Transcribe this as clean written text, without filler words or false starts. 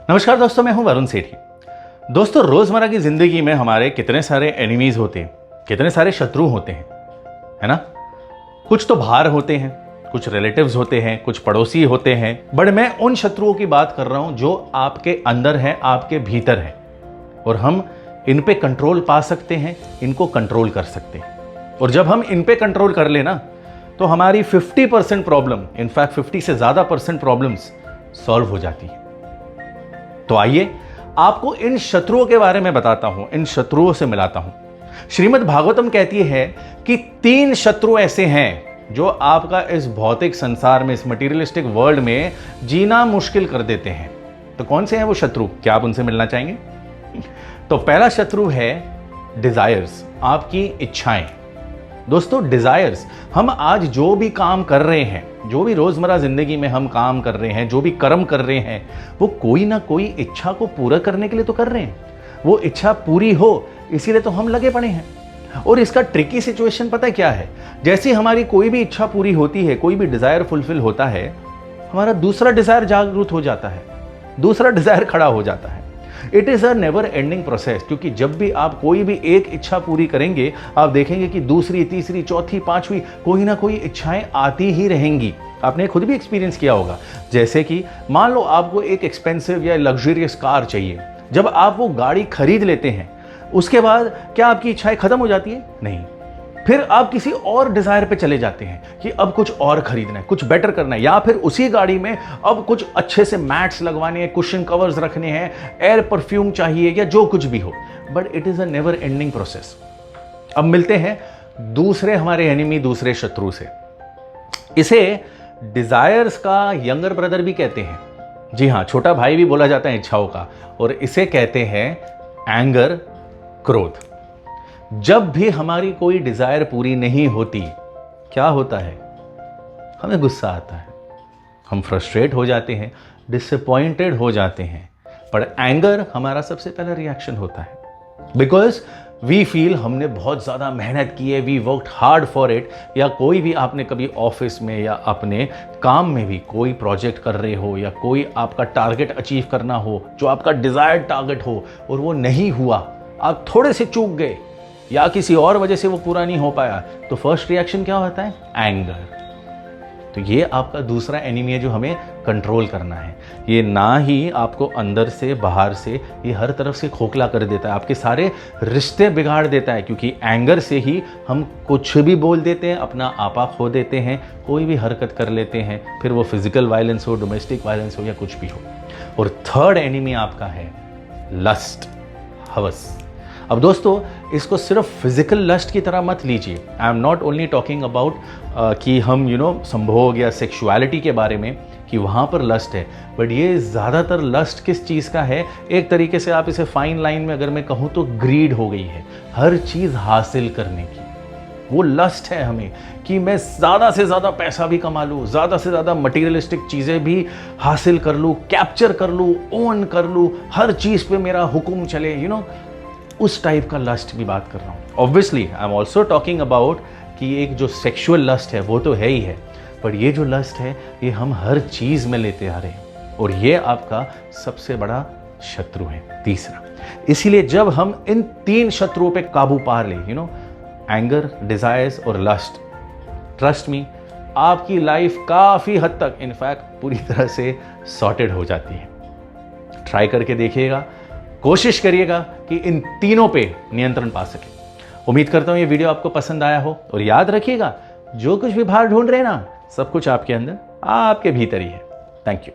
नमस्कार दोस्तों, मैं हूं वरुण सेठी। दोस्तों, रोजमर्रा की जिंदगी में हमारे कितने सारे एनिमीज होते हैं, कितने सारे शत्रु होते हैं, है ना। कुछ तो बाहर होते हैं, कुछ रिलेटिव्स होते हैं, कुछ पड़ोसी होते हैं, बट मैं उन शत्रुओं की बात कर रहा हूं जो आपके अंदर है, आपके भीतर है, और हम इन पे कंट्रोल पा सकते हैं, इनको कंट्रोल कर सकते हैं। और जब हम इन पे कंट्रोल कर लेना तो हमारी 50% प्रॉब्लम, इनफैक्ट 50 से ज्यादा % प्रॉब्लम्स सॉल्व हो जाती है। तो आइए आपको इन शत्रुओं के बारे में बताता हूं, इन शत्रुओं से मिलाता हूं। श्रीमद् भागवतम कहती है कि 3 शत्रु ऐसे हैं जो आपका इस भौतिक संसार में, इस मटीरियलिस्टिक वर्ल्ड में जीना मुश्किल कर देते हैं। तो कौन से हैं वो शत्रु? क्या आप उनसे मिलना चाहेंगे? तो पहला शत्रु है डिजायर्स, आपकी इच्छाएं। दोस्तों, डिजायर्स, हम आज जो भी काम कर रहे हैं, जो भी रोजमर्रा जिंदगी में हम काम कर रहे हैं, जो भी कर्म कर रहे हैं, वो कोई ना कोई इच्छा को पूरा करने के लिए तो कर रहे हैं। वो इच्छा पूरी हो इसीलिए तो हम लगे पड़े हैं। और इसका ट्रिकी सिचुएशन पता है क्या है? जैसे हमारी कोई भी इच्छा पूरी होती है, कोई भी डिजायर फुलफिल होता है, हमारा दूसरा डिजायर जागरूक हो जाता है, दूसरा डिजायर खड़ा हो जाता है। It is a never ending process, क्योंकि जब भी आप कोई भी एक इच्छा पूरी करेंगे, आप देखेंगे कि दूसरी, तीसरी, चौथी, पांचवी कोई ना कोई इच्छाएं आती ही रहेंगी। आपने खुद भी एक्सपीरियंस किया होगा। जैसे कि मान लो आपको एक एक्सपेंसिव या लग्जरियस कार चाहिए, जब आप वो गाड़ी खरीद लेते हैं, उसके बाद क्या आपकी इच्छाएं खत्म हो जाती है? नहीं। फिर आप किसी और डिजायर पे चले जाते हैं कि अब कुछ और खरीदना है, कुछ बेटर करना है, या फिर उसी गाड़ी में अब कुछ अच्छे से मैट्स लगवाने हैं, कुशन कवर्स रखने हैं, एयर परफ्यूम चाहिए, या जो कुछ भी हो। But it is a never ending process. अब मिलते हैं दूसरे हमारे एनिमी, दूसरे शत्रु से। इसे डिजायर्स का यंगर ब्रदर भी कहते हैं। जी हाँ, छोटा भाई भी बोला जाता है इच्छाओं का। और इसे कहते हैं एंगर, क्रोध। जब भी हमारी कोई डिजायर पूरी नहीं होती, क्या होता है? हमें गुस्सा आता है, हम फ्रस्ट्रेट हो जाते हैं, डिसअपॉइंटेड हो जाते हैं। पर एंगर हमारा सबसे पहला रिएक्शन होता है, बिकॉज वी फील हमने बहुत ज़्यादा मेहनत की है, we worked hard for it. या कोई भी आपने कभी ऑफिस में या अपने काम में भी कोई प्रोजेक्ट कर रहे हो, या कोई आपका टारगेट अचीव करना हो, जो आपका डिजायर्ड टारगेट हो, और वो नहीं हुआ, आप थोड़े से चूक गए, या किसी और वजह से वो पूरा नहीं हो पाया, तो फर्स्ट रिएक्शन क्या होता है? एंगर। तो ये आपका दूसरा एनिमी है जो हमें कंट्रोल करना है। ये ना ही आपको अंदर से बाहर से, ये हर तरफ से खोखला कर देता है, आपके सारे रिश्ते बिगाड़ देता है, क्योंकि एंगर से ही हम कुछ भी बोल देते हैं, अपना आपा खो देते हैं, कोई भी हरकत कर लेते हैं, फिर वो फिजिकल वायलेंस हो, डोमेस्टिक वायलेंस हो, या कुछ भी हो। और थर्ड एनिमी आपका है लस्ट, हवस। अब दोस्तों, इसको सिर्फ फिजिकल लस्ट की तरह मत लीजिए। I am not only talking about कि हम संभोग या सेक्सुअलिटी के बारे में, कि वहाँ पर लस्ट है, बट ये ज़्यादातर लस्ट किस चीज़ का है? एक तरीके से आप इसे फाइन लाइन में अगर मैं कहूँ तो ग्रीड हो गई है, हर चीज़ हासिल करने की। वो लस्ट है हमें कि मैं ज़्यादा से ज़्यादा पैसा भी कमा लूँ, ज़्यादा से ज़्यादा मटीरियलिस्टिक चीज़ें भी हासिल कर लूँ, कैप्चर कर लूँ, ओन कर लूँ, हर चीज़ पे मेरा हुक्म चले, उस टाइप का लस्ट की बात कर रहा हूँ। Obviously I am also talking about कि एक जो सेक्सुअल लस्ट है वो तो है ही है, पर ये जो लस्ट है ये हम हर चीज़ में लेते आ रहे हैं, और ये आपका सबसे बड़ा शत्रु है, तीसरा। इसीलिए जब हम इन 3 शत्रुओं पे काबू पा ले, एंगर, डिजायर्स और लस्ट, ट्रस्ट मी, आपकी लाइफ काफ़ी हद तक, इनफैक्ट पूरी तरह से सॉर्टेड हो जाती है। ट्राई करके देखिएगा, कोशिश करिएगा कि इन तीनों पे नियंत्रण पा सके। उम्मीद करता हूं ये वीडियो आपको पसंद आया हो, और याद रखिएगा, जो कुछ भी बाहर ढूंढ रहे हैं ना, सब कुछ आपके अंदर, आपके भीतर ही है। Thank you.